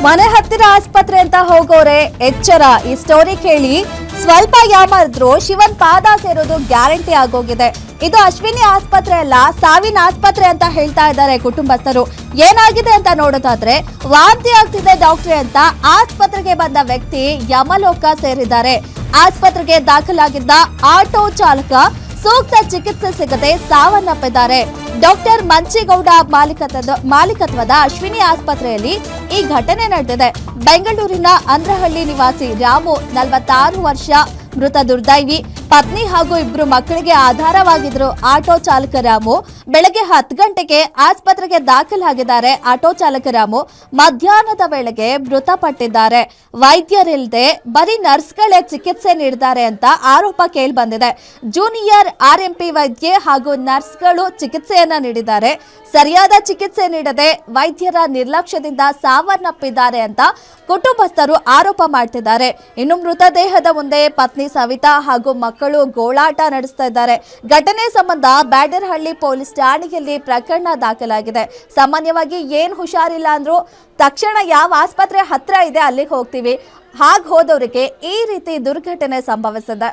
ಮನೆ ಹತ್ತಿರ ಆಸ್ಪತ್ರೆ ಅಂತ ಹೋಗೋರೆ ಎಚ್ಚರ. ಈ ಸ್ಟೋರಿ ಕೇಳಿ ಸ್ವಲ್ಪ ಯಾಮಾರಿದ್ರು ಶಿವನ್ ಪಾದ ಸೇರೋದು ಗ್ಯಾರಂಟಿ ಆಗೋಗಿದೆ. ಇದು ಅಶ್ವಿನಿ ಆಸ್ಪತ್ರೆ ಅಲ್ಲ, ಸಾವಿನ ಆಸ್ಪತ್ರೆ ಅಂತ ಹೇಳ್ತಾ ಇದ್ದಾರೆ ಕುಟುಂಬಸ್ಥರು. ಏನಾಗಿದೆ ಅಂತ ನೋಡೋದಾದ್ರೆ, ವಾಂತಿ ಆಗ್ತಿದೆ ಡಾಕ್ಟ್ರೆ ಅಂತ ಆಸ್ಪತ್ರೆಗೆ ಬಂದ ವ್ಯಕ್ತಿ ಯಮಲೋಕ ಸೇರಿದ್ದಾರೆ. ಆಸ್ಪತ್ರೆಗೆ ದಾಖಲಾಗಿದ್ದ ಆಟೋ ಚಾಲಕ ಸೂಕ್ತ ಚಿಕಿತ್ಸೆ ಸಿಗದೆ ಸಾವನ್ನಪ್ಪಿದ್ದಾರೆ. ಡಾಕ್ಟರ್ ಮಂಚೇಗೌಡ ಮಾಲೀಕತ್ವದ ಅಶ್ವಿನಿ ಆಸ್ಪತ್ರೆಯಲ್ಲಿ ಈ ಘಟನೆ ನಡೆದಿದೆ. ಬೆಂಗಳೂರಿನ ಅಂದ್ರಹಳ್ಳಿ ನಿವಾಸಿ ರಾಮು 46 ವರ್ಷ ಮೃತ ದುರ್ದೈವಿ. ಪತ್ನಿ ಹಾಗೂ 2 ಮಕ್ಕಳಿಗೆ ಆಧಾರವಾಗಿದ್ರು ಆಟೋ ಚಾಲಕ ರಾಮು. ಬೆಳಗ್ಗೆ 10 ಗಂಟೆಗೆ ಆಸ್ಪತ್ರೆಗೆ ದಾಖಲಾಗಿದ್ದಾರೆ. ಆಟೋ ಚಾಲಕ ರಾಮು ಮಧ್ಯಾಹ್ನದ ವೇಳೆಗೆ ಮೃತಪಟ್ಟಿದ್ದಾರೆ. ವೈದ್ಯರಿಲ್ಲದೆ ಬರೀ ನರ್ಸ್ಗಳೇ ಚಿಕಿತ್ಸೆ ನೀಡಿದ್ದಾರೆ ಅಂತ ಆರೋಪ ಕೇಳಿಬಂದಿದೆ. ಜೂನಿಯರ್ ಆರ್ಎಂಪಿ ವೈದ್ಯೆ ಹಾಗೂ ನರ್ಸ್ಗಳು ಚಿಕಿತ್ಸೆಯನ್ನ ನೀಡಿದ್ದಾರೆ. ಸರಿಯಾದ ಚಿಕಿತ್ಸೆ ನೀಡದೆ ವೈದ್ಯರ ನಿರ್ಲಕ್ಷ್ಯದಿಂದ ಸಾವನ್ನಪ್ಪಿದ್ದಾರೆ ಅಂತ ಕುಟುಂಬಸ್ಥರು ಆರೋಪ ಮಾಡ್ತಿದ್ದಾರೆ. ಇನ್ನು ಮೃತದೇಹದ ಮುಂದೆ ಪತ್ನಿ ಸವಿತಾ ಹಾಗೂ ಮಕ್ಕಳು ಗೋಳಾಟ ನಡೆಸ್ತಾ ಇದ್ದಾರೆ. ಘಟನೆ ಸಂಬಂಧ ಬ್ಯಾಡರಹಳ್ಳಿ ಪೊಲೀಸ್ ಠಾಣೆಯಲ್ಲಿ ಪ್ರಕರಣ ದಾಖಲಾಗಿದೆ. ಸಾಮಾನ್ಯವಾಗಿ ಏನ್ ಹುಷಾರಿಲ್ಲ ಅಂದ್ರೂ ತಕ್ಷಣ ಯಾವ ಆಸ್ಪತ್ರೆ ಹತ್ರ ಇದೆ ಅಲ್ಲಿಗೆ ಹೋಗ್ತೀವಿ. ಹಾಗೆ ಹೋದವರಿಗೆ ಈ ರೀತಿ ದುರ್ಘಟನೆ ಸಂಭವಿಸಿದೆ.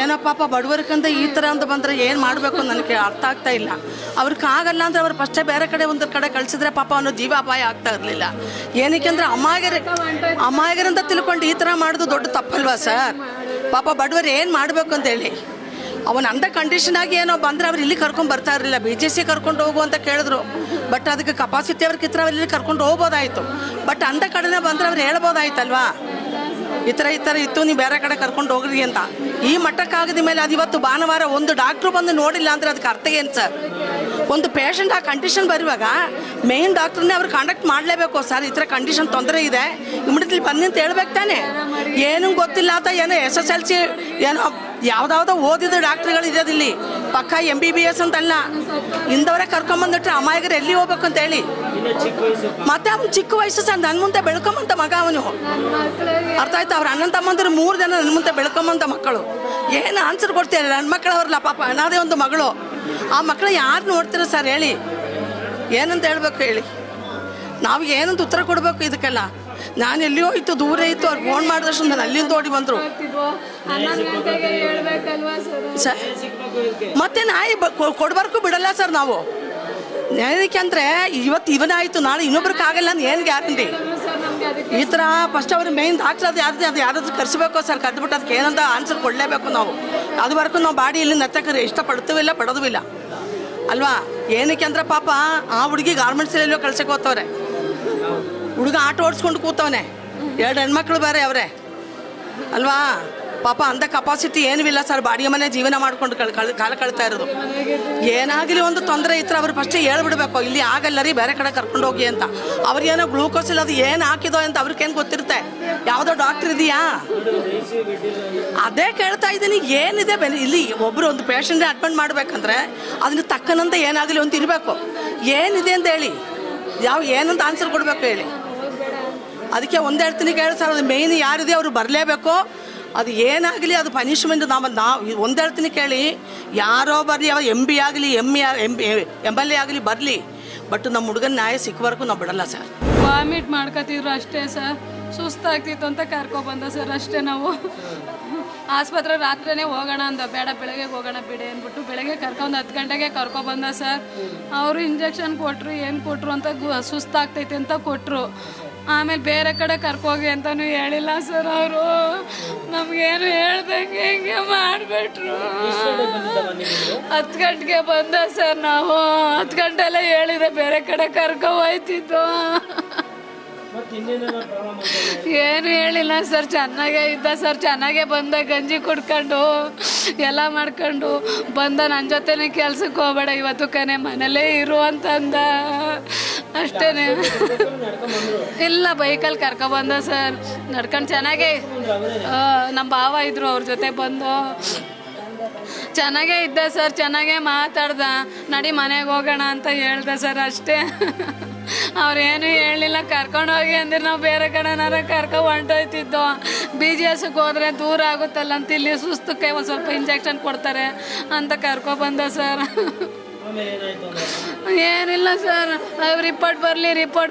ಏನೋ ಪಾಪ ಬಡವರ್ಕಂತ ಈ ಥರ ಅಂತ ಬಂದರೆ ಏನು ಮಾಡಬೇಕು ನನಗೆ ಅರ್ಥ ಆಗ್ತಾ ಇಲ್ಲ. ಅವ್ರಿಗೆ ಆಗಲ್ಲ ಅಂದರೆ ಅವ್ರು ಫಸ್ಟೇ ಬೇರೆ ಕಡೆ ಒಂದು ಕಡೆ ಕಳಿಸಿದ್ರೆ ಪಾಪ ಅವನು ಜೀವ ಅಪಾಯ ಆಗ್ತಾ ಇರಲಿಲ್ಲ. ಏನಕ್ಕೆ ಅಂದರೆ ಅಮಾಯಕರಂತ ತಿಳ್ಕೊಂಡು ಈ ಥರ ಮಾಡೋದು ದೊಡ್ಡ ತಪ್ಪಲ್ವಾ ಸರ್? ಪಾಪ ಬಡವರು ಏನು ಮಾಡಬೇಕು ಅಂತೇಳಿ ಅವನು ಅಂಥ ಕಂಡೀಷನ್ ಆಗಿ ಏನೋ ಬಂದರೆ ಅವ್ರು ಇಲ್ಲಿ ಕರ್ಕೊಂಡು ಬರ್ತಾ ಇರಲಿಲ್ಲ. BJC ಕರ್ಕೊಂಡು ಹೋಗು ಅಂತ ಕೇಳಿದ್ರು. ಬಟ್ ಅದಕ್ಕೆ ಕೆಪಾಸಿಟಿ ಅವ್ರಿಗೆ ಇತ್ರ ಇಲ್ಲಿ ಕರ್ಕೊಂಡು ಹೋಗ್ಬೋದಾಯಿತು. ಬಟ್ ಅಂಥ ಕಡೆನೇ ಬಂದರೆ ಅವ್ರು ಹೇಳ್ಬೋದಾಯ್ತಲ್ವಾ, ಈ ಥರ ಇತ್ತು, ನೀವು ಬೇರೆ ಕಡೆ ಕರ್ಕೊಂಡು ಹೋಗ್ರಿ ಅಂತ. ಈ ಮಟ್ಟಕ್ಕಾಗದ ಮೇಲೆ ಅದು ಇವತ್ತು ಭಾನುವಾರ ಒಂದು ಡಾಕ್ಟ್ರು ಬಂದು ನೋಡಿಲ್ಲ ಅಂದರೆ ಅದಕ್ಕೆ ಅರ್ಥ ಏನು ಸರ್? ಒಂದು ಪೇಷಂಟ್ ಆ ಕಂಡೀಷನ್ ಬರುವಾಗ ಮೇನ್ ಡಾಕ್ಟ್ರನ್ನೇ ಅವ್ರು ಕಾಂಟ್ಯಾಕ್ಟ್ ಮಾಡಲೇಬೇಕು. ಸರ್ ಈ ಥರ ಕಂಡೀಷನ್ ತೊಂದರೆ ಇದೆ, ಇಮಿಡಿಯೇಟ್ಲಿ ಬನ್ನಿ ಅಂತ ಹೇಳ್ಬೇಕು ತಾನೆ. ಏನೂ ಗೊತ್ತಿಲ್ಲ ಅಂತ ಏನೋ SSLC ಏನೋ ಯಾವುದಾವುದೋ ಓದಿದ ಡಾಕ್ಟ್ರುಗಳು ಇರೋದಿಲ್ಲಿ, ಪಕ್ಕ MBBS ಅಂತಲ್ಲ. ಇಂಥವರೇ ಕರ್ಕೊಂಬಂದಿಟ್ರೆ ಅಮಾಯಕರು ಎಲ್ಲಿ ಹೋಗ್ಬೇಕು ಅಂತ ಹೇಳಿ. ಮತ್ತೆ ಅವ್ನು ಚಿಕ್ಕ ವಯಸ್ಸು ಸರ್, ನನ್ನ ಮುಂದೆ ಬೆಳ್ಕೊಂಬಂತ ಮಗ ಅವನು. ಅರ್ಥ ಆಯ್ತು? ಅವ್ರ ಅಣ್ಣನ ತಮ್ಮಂದ್ರೆ 3 ಜನ ನನ್ನ ಮುಂದೆ ಬೆಳ್ಕೊಂಬಂತ ಮಕ್ಕಳು. ಏನು ಆನ್ಸರ್ ಕೊಡ್ತೀರ? ನನ್ನ ಮಕ್ಕಳವ್ರಲ್ಲ ಪಾಪ, ಅನಾದೇ ಒಂದು ಮಗಳು. ಆ ಮಕ್ಕಳು ಯಾರು ನೋಡ್ತೀರ ಸರ್ ಹೇಳಿ? ಏನಂತ ಹೇಳ್ಬೇಕು ಹೇಳಿ? ನಾವು ಏನಂತ ಉತ್ತರ ಕೊಡಬೇಕು ಇದಕ್ಕೆಲ್ಲ? ನಾನು ಎಲ್ಲಿಯೋ ಇತ್ತು, ದೂರ ಇತ್ತು, ಅವ್ರು ಫೋನ್ ಮಾಡಿದಷ್ಟು ನಾನು ಅಲ್ಲಿಂದ ಓಡಿ ಬಂದರು ಸರ್. ಮತ್ತೆ ನಾಯಿ ಕೊಡ್ಬಾರ್ಕು ಬಿಡಲ್ಲ ಸರ್ ನಾವು. ಏನಕ್ಕೆ ಅಂದರೆ ಇವತ್ತು ಇವನಾಯಿತು, ನಾಳೆ ಇನ್ನೊಬ್ರಿಗಾಗಲ್ಲ ಅಂತ ಏನು ಗ್ಯಾರಂಟಿ? ಈ ಥರ ಫಸ್ಟ್ ಅವ್ರ ಮೇನ್ ಡಾಕ್ಟ್ರ್ ಅದು ಯಾರಾದ್ರೂ ಕರೆಸಬೇಕು ಸರ್. ಕರೆದ್ಬಿಟ್ಟು ಅದಕ್ಕೆ ಏನಂತ ಆನ್ಸರ್ ಕೊಡಲೇಬೇಕು ನಾವು. ಅದುವರೆಗೂ ನಾವು ಬಾಡಿ ಇಲ್ಲಿ ನತ್ತಕ್ಕೆ ಇಷ್ಟಪಡ್ತೀವಿಲ್ಲ, ಪಡೋದು ಇಲ್ಲ ಅಲ್ವಾ? ಏನಕ್ಕೆ ಅಂದ್ರೆ ಪಾಪ ಆ ಹುಡುಗಿ ಗಾರ್ಮೆಂಟ್ಸಲ್ಲೆಲ್ಲೋ ಕಳ್ಸಕ್ಕೆ ಹೋಗ್ತವ್ರೆ. ಹುಡುಗ ಆಟೋ ಓಡಿಸ್ಕೊಂಡು ಕೂತವನೆ, 2 ಹೆಣ್ಮಕ್ಳು ಬೇರೆ ಅವರೇ ಅಲ್ವಾ? ಪಾಪ ಅಂಥ ಕೆಪಾಸಿಟಿ ಏನೂ ಇಲ್ಲ ಸರ್. ಬಾಡಿಗೆ ಮನೆ ಜೀವನ ಮಾಡ್ಕೊಂಡು ಕಾಲ ಕಳ್ತಾ ಇರೋದು. ಏನಾಗಲಿ ಒಂದು ತೊಂದರೆ ಇದ್ರೆ ಅವ್ರು ಫಸ್ಟೇ ಹೇಳ್ಬಿಡ್ಬೇಕು, ಇಲ್ಲಿ ಆಗಲ್ಲ ರೀ, ಬೇರೆ ಕಡೆ ಕರ್ಕೊಂಡು ಹೋಗಿ ಅಂತ. ಅವ್ರಿಗೇನೋ ಗ್ಲೂಕೋಸ್ ಇಲ್ಲ, ಅದು ಏನು ಹಾಕಿದೋ ಅಂತ ಅವ್ರಿಗೇನು ಗೊತ್ತಿರುತ್ತೆ? ಯಾವುದೋ ಡಾಕ್ಟ್ರ್ ಇದೆಯಾ? ಅದೇ ಕೇಳ್ತಾ ಇದ್ದೀನಿ. ಏನಿದೆ ಇಲ್ಲಿ ಒಬ್ಬರು ಒಂದು ಪೇಷಂಟ್ಗೆ ಅಡ್ಮಿಟ್ ಮಾಡಬೇಕಂದ್ರೆ ಅದನ್ನ ತಕ್ಕನಂತೆ ಏನಾಗಲಿ ಒಂದು ಇರಬೇಕು. ಏನಿದೆ ಅಂತ ಹೇಳಿ, ಏನಂತ ಆನ್ಸರ್ ಕೊಡಬೇಕು ಹೇಳಿ? ಅದಕ್ಕೆ ಒಂದು ಹೇಳ್ತೀನಿ ಕೇಳಿ ಸರ್, ಅದು ಮೇಯ್ನ್ ಯಾರಿದೆ ಅವರು ಬರಲೇಬೇಕು. ಅದು ಏನಾಗಲಿ ಅದು ಪನಿಷ್ಮೆಂಟ್. ನಾವು ಒಂದು ಹೇಳ್ತೀನಿ ಕೇಳಿ, ಯಾರೋ ಬರಲಿ, ಯಾವ MB ಆಗಲಿ MLA ಆಗಲಿ ಬರಲಿ, ಬಟ್ ನಮ್ಮ ಹುಡುಗನ ನ್ಯಾಯ ಸಿಕ್ಕವರೆಗೂ ನಾವು ಬಿಡಲ್ಲ ಸರ್. ವಾಮಿಟ್ ಮಾಡ್ಕೊತಿದ್ರು ಅಷ್ಟೇ ಸರ್. ಸುಸ್ತಾಗ್ತಿತ್ತು ಅಂತ ಕರ್ಕೊಬಂದ ಸರ್ ಅಷ್ಟೇ. ನಾವು ಆಸ್ಪತ್ರೆ ರಾತ್ರಿನೇ ಹೋಗೋಣ ಅಂದ, ಬೇಡ ಬೆಳಗ್ಗೆ ಹೋಗೋಣ ಬಿಡಿ ಅಂದ್ಬಿಟ್ಟು ಬೆಳಗ್ಗೆ ಕರ್ಕೊಂಡು 10 ಗಂಟೆಗೆ ಕರ್ಕೊಬಂದ ಸರ್. ಅವರು ಇಂಜೆಕ್ಷನ್ ಕೊಟ್ಟರು, ಏನು ಕೊಟ್ಟರು ಅಂತ ಸುಸ್ತಾಗ್ತೈತೆ ಅಂತ ಕೊಟ್ಟರು. ಆಮೇಲೆ ಬೇರೆ ಕಡೆ ಕರ್ಕೋಗಿ ಅಂತಲೂ ಹೇಳಿಲ್ಲ ಸರ್ ಅವರು. ನಮಗೇನು ಹೇಳ್ದಂಗೆ ಹಿಂಗೆ ಮಾಡಿಬಿಟ್ರು. 10 ಗಂಟೆಗೆ ಬಂದ ಸರ್. ನಾವು 10 ಗಂಟೆಲ್ಲ ಹೇಳಿದೆ ಬೇರೆ ಕಡೆ ಕರ್ಕೊ ಹೋಯ್ತಿದ್ದು. ಏನು ಹೇಳಿಲ್ಲ ಸರ್, ಚೆನ್ನಾಗೇ ಇದ್ದ ಸರ್, ಚೆನ್ನಾಗೇ ಬಂದ, ಗಂಜಿ ಕುಡ್ಕೊಂಡು ಎಲ್ಲ ಮಾಡ್ಕೊಂಡು ಬಂದ. ನನ್ನ ಜೊತೆನೇ ಕೆಲ್ಸಕ್ಕೆ ಹೋಗ್ಬೇಡ ಇವತ್ತು ಕನೆ ಮನೇಲೇ ಇರು ಅಂತಂದ ಅಷ್ಟೇ. ಇಲ್ಲ ಬೈಕಲ್ಲಿ ಕರ್ಕೊಬಂದ ಸರ್, ನಡ್ಕೊಂಡು ಚೆನ್ನಾಗೇ ನಮ್ಮ ಭಾವ ಇದ್ರು, ಅವ್ರ ಜೊತೆ ಬಂದು ಚೆನ್ನಾಗೇ ಇದ್ದ ಸರ್, ಚೆನ್ನಾಗೇ ಮಾತಾಡ್ದ. ನಡಿ ಮನೆಗೆ ಹೋಗೋಣ ಅಂತ ಹೇಳ್ದೆ ಸರ್ ಅಷ್ಟೇ. ಅವ್ರೇನು ಹೇಳಲಿಲ್ಲ. ಕರ್ಕೊಂಡೋಗಿ ಅಂದ್ರೆ ನಾವು ಬೇರೆ ಕಡೆನಾರ ಹೊಂಟೋಯ್ತಿದ್ದೋ. BGSಗೆ ಹೋದ್ರೆ ದೂರ ಆಗುತ್ತಲ್ಲ ಅಂತ ಇಲ್ಲಿ ಸುಸ್ತಕ್ಕೆ ಒಂದು ಸ್ವಲ್ಪ ಇಂಜೆಕ್ಷನ್ ಕೊಡ್ತಾರೆ ಅಂತ ಕರ್ಕೊಬಂದ ಸರ್. ಏನಿಲ್ಲ ಸರ್, ಅವ್ರು ರಿಪೋರ್ಟ್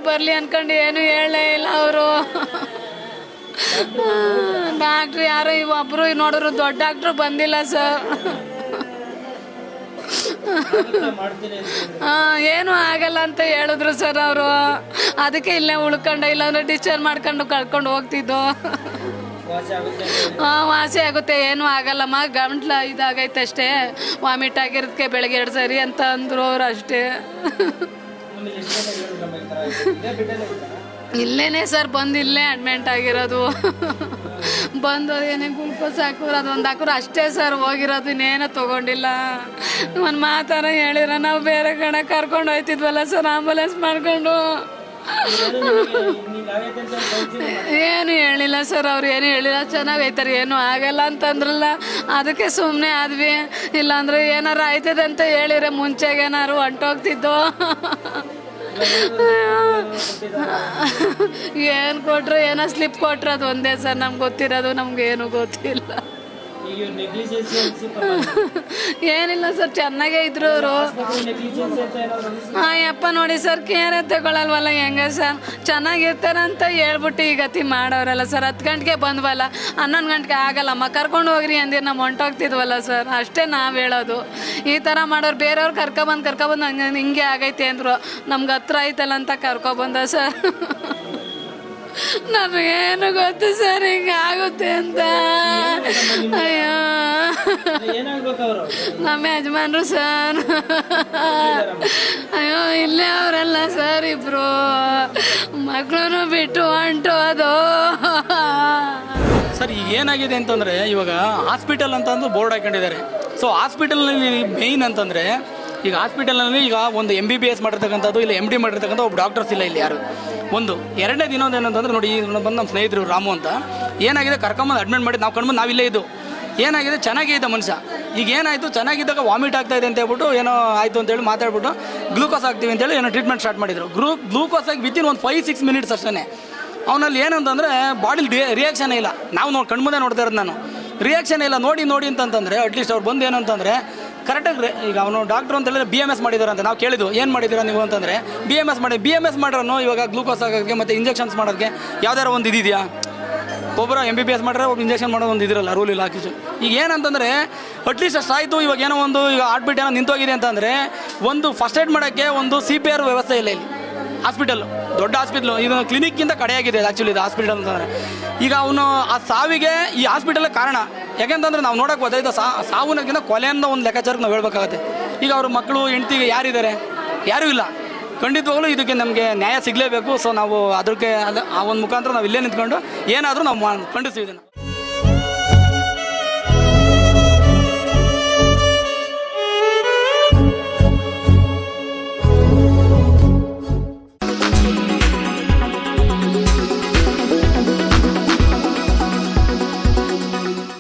ಬರಲಿ ಅಂದ್ಕೊಂಡು ಏನು ಹೇಳೇ ಇಲ್ಲ ಅವರು. ಡಾಕ್ಟ್ರು ಯಾರು ಒಬ್ಬರು ನೋಡಿದ್ರು, ದೊಡ್ಡ ಡಾಕ್ಟ್ರು ಬಂದಿಲ್ಲ ಸರ್. ಏನು ಆಗಲ್ಲ ಅಂತ ಹೇಳಿದ್ರು ಸರ್ ಅವರು. ಅದಕ್ಕೆ ಇಲ್ಲೇ ಉಳ್ಕೊಂಡು, ಇಲ್ಲಾಂದ್ರೆ ಡಿಸ್ಚಾರ್ಜ್ ಮಾಡ್ಕೊಂಡು ಕಳ್ಕೊಂಡು ಹೋಗ್ತಿದ್ದೋ. ವಾಸಿ ಆಗುತ್ತೆ, ಏನೂ ಆಗಲ್ಲಮ್ಮ, ಗಂಟ್ಲ ಇದಾಗೈತೆ ಅಷ್ಟೇ, ವಾಮಿಟ್ ಆಗಿರೋದಕ್ಕೆ ಬೆಳಗ್ಗೆ 2 ಸರಿ ಅಂತ ಅಂದರು ಅವ್ರು ಅಷ್ಟೇ. ಇಲ್ಲೇನೆ ಸರ್ ಬಂದು ಇಲ್ಲೇ ಅಡ್ಮಿಂಟ್ ಆಗಿರೋದು. ಬಂದು ಏನೇ ಗ್ಲೂಕೋಸ್ ಹಾಕೋರು ಅದೊಂದು ಹಾಕೋರು ಅಷ್ಟೇ ಸರ್ ಹೋಗಿರೋದು, ಇನ್ನೇನೋ ತೊಗೊಂಡಿಲ್ಲ. ಒಂದು ಮಾತಾರ ಹೇಳಿರ ನಾವು ಬೇರೆ ಕಡೆ ಕರ್ಕೊಂಡು ಹೋಯ್ತಿದ್ವಲ್ಲ ಸರ್ ಆಂಬುಲೆನ್ಸ್ ಮಾಡ್ಕೊಂಡು. ಏನು ಹೇಳಿಲ್ಲ ಸರ್, ಅವ್ರು ಏನು ಹೇಳಿಲ್ಲ, ಚೆನ್ನಾಗೈತಾರೆ, ಏನೂ ಆಗಲ್ಲ ಅಂತಂದ್ರಲ್ಲ, ಅದಕ್ಕೆ ಸುಮ್ಮನೆ ಆದ್ವಿ. ಇಲ್ಲಾಂದ್ರೆ ಏನಾರು ಆಯ್ತದೆ ಅಂತ ಹೇಳಿದ್ರೆ ಮುಂಚೆಗೇನಾರು ಹೊಂಟೋಗ್ತಿದ್ದೋ. ಏನು ಕೊಟ್ರು, ಏನೋ ಸ್ಲಿಪ್ ಕೊಟ್ರು, ಅದು ಒಂದೇ ಸರ್ ನಮ್ಗೆ ಗೊತ್ತಿರೋದು, ನಮ್ಗೇನು ಗೊತ್ತಿಲ್ಲ. ಏನಿಲ್ಲ ಸರ್, ಚೆನ್ನಾಗೇ ಇದ್ರು ಅವರು. ಯಪ್ಪ ನೋಡಿ ಸರ್, ಕೇರೆ ತಗೊಳಲ್ವಲ್ಲ, ಹೆಂಗೆ ಸರ್ ಚೆನ್ನಾಗಿರ್ತಾರೆ ಅಂತ ಹೇಳ್ಬಿಟ್ಟು ಈ ಗತಿ ಮಾಡೋರಲ್ಲ ಸರ್. 10 ಗಂಟೆಗೆ ಬಂದ್ವಲ್ಲ, 11 ಗಂಟೆಗೆ ಆಗಲ್ಲಮ್ಮ ಕರ್ಕೊಂಡು ಹೋಗ್ರಿ ಅಂದಿರು, ನಾವು ಹೊಂಟೋಗ್ತಿದ್ವಲ್ಲ ಸರ್, ಅಷ್ಟೇ ನಾವು ಹೇಳೋದು. ಈ ಥರ ಮಾಡೋರು ಬೇರೆಯವ್ರು ಕರ್ಕೊಬಂದು ಹಂಗೆ ಹಿಂಗೆ ಆಗೈತೆ ಅಂದರು, ನಮ್ಗೆ ಹತ್ರ ಐತಲ್ಲ ಅಂತ ಕರ್ಕೊಬಂದ ಸರ್. ನನಗೇನು ಗೊತ್ತು ಸರ್ ಹಿಂಗೆ ಆಗುತ್ತೆ ಅಂತ. ಅಯ್ಯೋ ನಮ್ಮ ಯಜಮಾನ್ರು ಸರ್. ಅಯ್ಯೋ ಇಲ್ಲೇ ಅವರಲ್ಲ ಸರ್, ಇಬ್ರು ಮಕ್ಕಳು ಬಿಟ್ಟು ಹೊಂಟೋದು. ಸರ್ ಈಗ ಏನಾಗಿದೆ ಅಂತಂದರೆ, ಇವಾಗ ಹಾಸ್ಪಿಟಲ್ ಅಂತ ಅಂದು ಬೋರ್ಡ್ ಹಾಕೊಂಡಿದ್ದಾರೆ. ಸೊ ಹಾಸ್ಪಿಟಲ್ನಲ್ಲಿ ಮೇಯ್ನ್ ಅಂತಂದರೆ, ಈಗ ಹಾಸ್ಪಿಟಲ್ನಲ್ಲಿ ಈಗ ಒಂದು MBBS ಮಾಡಿರ್ತಕ್ಕಂಥದ್ದು, ಇಲ್ಲ MD ಮಾಡಿರ್ತಕ್ಕಂಥ ಒಬ್ಬ ಡಾಕ್ಟರ್ಸ್ ಇಲ್ಲ ಇಲ್ಲಿ ಯಾರು. ಒಂದು ಎರಡನೇ ದಿನ ಏನಂತಂದ್ರೆ ನೋಡಿ, ಬಂದು ನಮ್ಮ ಸ್ನೇಹಿತರು ರಾಮು ಅಂತ, ಏನಾಗಿದೆ ಕರ್ಕೊಂಬಂದು ಅಡ್ಮಿಟ್ ಮಾಡಿ ನಾವು ಕಣ್ಬಂದು ನಾವಿಲ್ಲೇ ಇದ್ದು, ಏನಾಗಿದೆ ಚೆನ್ನಾಗೇ ಇದ್ದ ಮನುಷ್ಯ. ಈಗ ಏನಾಯಿತು, ಚೆನ್ನಾಗಿದ್ದಾಗ ವಾಮಿಟ್ ಆಗ್ತಾಯಿದೆ ಅಂತ ಹೇಳ್ಬಿಟ್ಟು ಏನೋ ಆಯಿತು ಅಂತೇಳಿ ಮಾತಾಡ್ಬಿಟ್ಟು ಗ್ಲೂಕೋಸ್ ಹಾಕ್ತೀವಿ ಅಂತೇಳಿ ಏನೋ ಟ್ರೀಟ್ಮೆಂಟ್ ಸ್ಟಾರ್ಟ್ ಮಾಡಿದರು. ಗ್ಲೂಕೋಸ್ ಆಗಿ ವಿತಿನ್ ಒಂದು 5-6 ಮಿನಿಟ್ಸ್ ಅಷ್ಟೇ. ಅವನಲ್ಲಿ ಏನಂತಂದರೆ ಬಾಡಿಲಿ ರಿಯಾಕ್ಷನ್ ಇಲ್ಲ. ನಾವು ಕಣ್ಮುಂದೆ ನೋಡ್ತಾ ಇರೋದು ನಾನು, ರಿಯಾಕ್ಷನ್ ಇಲ್ಲ. ನೋಡಿ ಅಂತಂದರೆ ಅಟ್ಲೀಸ್ಟ್ ಅವ್ರು ಬಂದು ಏನಂತಂದರೆ ಕರೆಕ್ಟಾಗಿ, ಈಗ ಅವನು ಡಾಕ್ಟ್ರು ಅಂತ ಹೇಳಿದ್ರೆ BMS ಮಾಡಿದ್ದಾರೆ ಅಂತ ನಾವು ಕೇಳಿದ್ದು, ಏನು ಮಾಡಿದ್ದೀರಾ ನೀವು ಅಂತಂದರೆ BMS ಮಾಡ್ರೂ ಇವಾಗ ಗ್ಲೂಕೋಸ್ ಆಗೋಕ್ಕೆ ಮತ್ತು ಇಂಜೆಕ್ಷನ್ಸ್ ಮಾಡೋಕ್ಕೆ ಯಾವ್ದಾರು ಒಂದು ಇದೆಯಾ? ಒಬ್ಬರು MBBS ಮಾಡ್ರೆ ಒಬ್ಬರು ಇಂಜೆಕ್ಷನ್ ಮಾಡೋದು ಒಂದು ಇದಿರಲ್ಲ, ರೂಲ್ ಇಲ್ಲ ಹಾಕಿಸು. ಈಗ ಏನಂತಂದರೆ ಅಟ್ಲೀಸ್ಟ್ ಅಷ್ಟು ಆಯಿತು. ಇವಾಗ ಏನೋ ಒಂದು ಈಗ ಹಾರ್ಟ್ಬೀಟ್ ಏನೋ ನಿಂತೋಗಿದೆ ಅಂತಂದರೆ ಒಂದು ಫಸ್ಟ್ ಏಡ್ ಮಾಡೋಕ್ಕೆ ಒಂದು CPR ವ್ಯವಸ್ಥೆ ಇಲ್ಲ ಇಲ್ಲಿ ಹಾಸ್ಪಿಟಲ್ಲು, ದೊಡ್ಡ ಹಾಸ್ಪಿಟ್ಲು. ಇದು ಕ್ಲಿನಿಕ್ಕಿಂತ ಕಡೆಯಾಗಿದೆ ಆ್ಯಕ್ಚುಲಿ ಇದು ಹಾಸ್ಪಿಟಲ್ ಅಂತಂದರೆ. ಈಗ ಅವನು ಆ ಸಾವಿಗೆ ಈ ಹಾಸ್ಪಿಟಲ್ ಕಾರಣ. ಯಾಕೆಂತಂದ್ರೆ ನಾವು ನೋಡೋಕೆ ಹೋದ ಸಾವುನಕ್ಕಿಂತ ಕೊಲೆಯಿಂದ ಒಂದು ಲೆಕ್ಕಾಚಾರಕ್ಕೆ ನಾವು ಹೇಳ್ಬೇಕಾಗತ್ತೆ. ಈಗ ಅವ್ರ ಮಕ್ಕಳು ಹೆಂಡ್ತಿಗೆ ಯಾರಿದ್ದಾರೆ? ಯಾರೂ ಇಲ್ಲ. ಖಂಡಿತವಾಗ್ಲೂ ಇದಕ್ಕೆ ನಮಗೆ ನ್ಯಾಯ ಸಿಗಲೇಬೇಕು. ಸೊ ನಾವು ಅದಕ್ಕೆ ಆ ಒಂದು ಮುಖಾಂತರ ನಾವು ಇಲ್ಲೇ ನಿಂತ್ಕೊಂಡು ಏನಾದರೂ ನಾವು ಖಂಡಿಸ್ತೀವಿ ಇದನ್ನು.